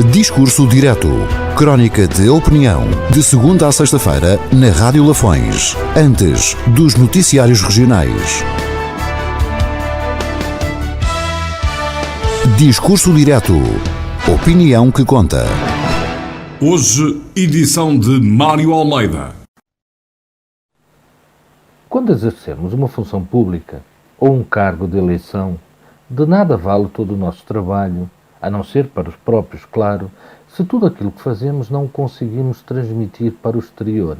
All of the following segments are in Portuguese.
Discurso Direto. Crónica de opinião. De segunda a sexta-feira, na Rádio Lafões. Antes dos noticiários regionais. Discurso Direto. Opinião que conta. Hoje, edição de Mário Almeida. Quando exercemos uma função pública ou um cargo de eleição, de nada vale todo o nosso trabalho, a não ser para os próprios, claro, se tudo aquilo que fazemos não o conseguimos transmitir para o exterior.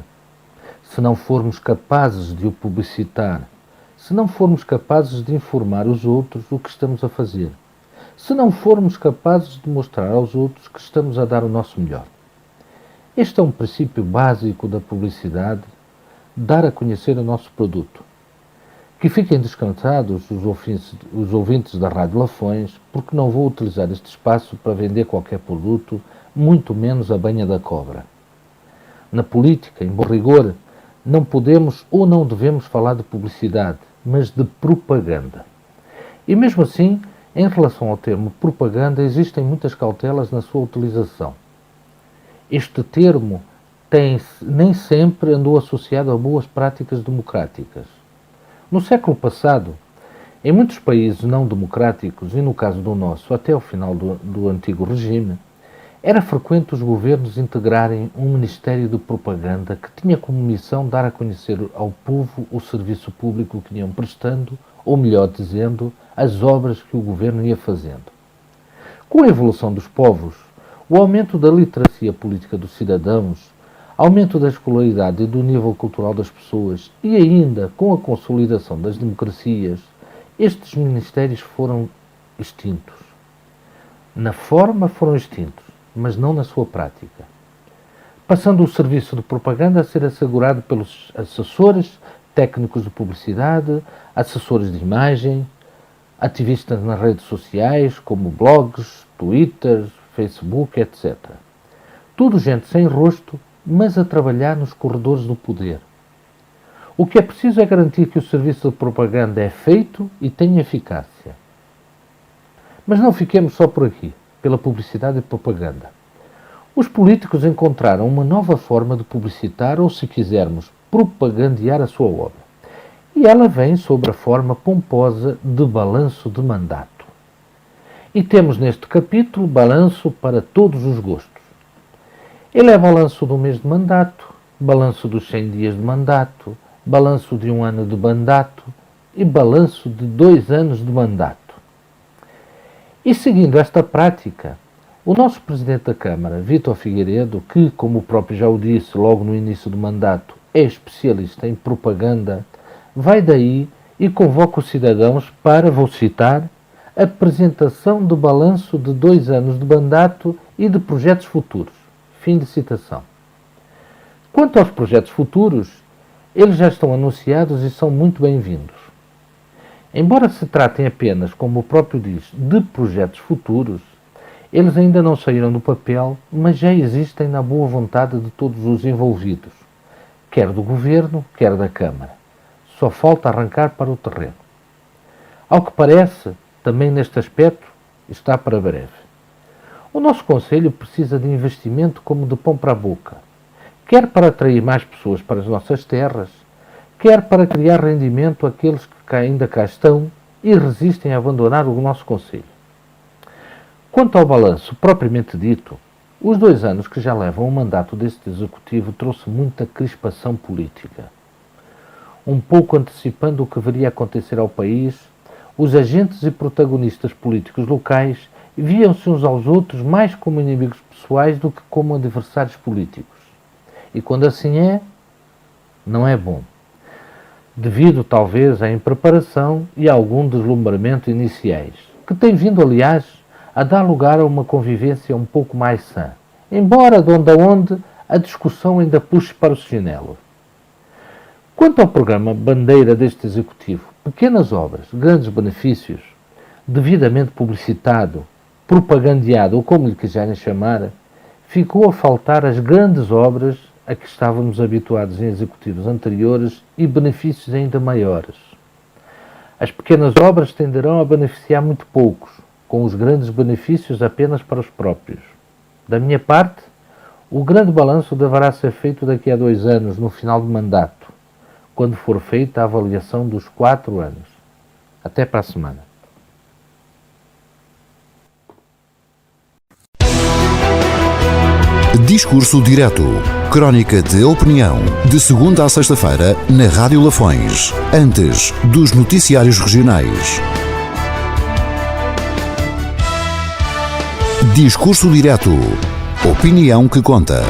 Se não formos capazes de o publicitar, se não formos capazes de informar os outros o que estamos a fazer, se não formos capazes de mostrar aos outros que estamos a dar o nosso melhor. Este é um princípio básico da publicidade, dar a conhecer o nosso produto. Que fiquem descansados os ouvintes da Rádio Lafões, porque não vou utilizar este espaço para vender qualquer produto, muito menos a banha da cobra. Na política, em bom rigor, não podemos ou não devemos falar de publicidade, mas de propaganda. E mesmo assim, em relação ao termo propaganda, existem muitas cautelas na sua utilização. Este termo nem sempre andou associado a boas práticas democráticas. No século passado, em muitos países não democráticos, e no caso do nosso, até ao final do antigo regime, era frequente os governos integrarem um Ministério de Propaganda que tinha como missão dar a conhecer ao povo o serviço público que iam prestando, ou melhor dizendo, as obras que o governo ia fazendo. Com a evolução dos povos, o aumento da literacia política dos cidadãos, aumento da escolaridade e do nível cultural das pessoas e ainda com a consolidação das democracias, estes ministérios foram extintos. Na forma foram extintos, mas não na sua prática. Passando o serviço de propaganda a ser assegurado pelos assessores, técnicos de publicidade, assessores de imagem, ativistas nas redes sociais como blogs, Twitter, Facebook, etc. Tudo gente sem rosto, mas a trabalhar nos corredores do poder. O que é preciso é garantir que o serviço de propaganda é feito e tem eficácia. Mas não fiquemos só por aqui, pela publicidade e propaganda. Os políticos encontraram uma nova forma de publicitar ou, se quisermos, propagandear a sua obra. E ela vem sob a forma pomposa de balanço de mandato. E temos neste capítulo balanço para todos os gostos. Ele é balanço do mês de mandato, balanço dos 100 dias de mandato, balanço de 1 ano de mandato e balanço de 2 anos de mandato. E seguindo esta prática, o nosso Presidente da Câmara, Vítor Figueiredo, que, como o próprio já o disse logo no início do mandato, é especialista em propaganda, vai daí e convoca os cidadãos para, vou citar, a apresentação do balanço de 2 anos de mandato e de projetos futuros. Fim de citação. Quanto aos projetos futuros, eles já estão anunciados e são muito bem-vindos. Embora se tratem apenas, como o próprio diz, de projetos futuros, eles ainda não saíram do papel, mas já existem na boa vontade de todos os envolvidos, quer do Governo, quer da Câmara. Só falta arrancar para o terreno. Ao que parece, também neste aspecto, está para breve. O nosso Conselho precisa de investimento como de pão para a boca, quer para atrair mais pessoas para as nossas terras, quer para criar rendimento àqueles que ainda cá estão e resistem a abandonar o nosso Conselho. Quanto ao balanço propriamente dito, os 2 anos que já levam o mandato deste Executivo trouxe muita crispação política. Um pouco antecipando o que viria a acontecer ao país, os agentes e protagonistas políticos locais viam-se uns aos outros mais como inimigos pessoais do que como adversários políticos. E quando assim é, não é bom. Devido, talvez, à impreparação e a algum deslumbramento iniciais, que tem vindo, aliás, a dar lugar a uma convivência um pouco mais sã, embora de onde a onde a discussão ainda puxe para o chinelo. Quanto ao programa bandeira deste Executivo, pequenas obras, grandes benefícios, devidamente publicitado, propagandeado, ou como lhe quiserem chamar, ficou a faltar as grandes obras a que estávamos habituados em executivos anteriores e benefícios ainda maiores. As pequenas obras tenderão a beneficiar muito poucos, com os grandes benefícios apenas para os próprios. Da minha parte, o grande balanço deverá ser feito daqui a 2 anos, no final do mandato, quando for feita a avaliação dos 4 anos. Até para a semana. Discurso Direto. Crónica de opinião. De segunda a sexta-feira, na Rádio Lafões. Antes dos noticiários regionais. Discurso Direto. Opinião que conta.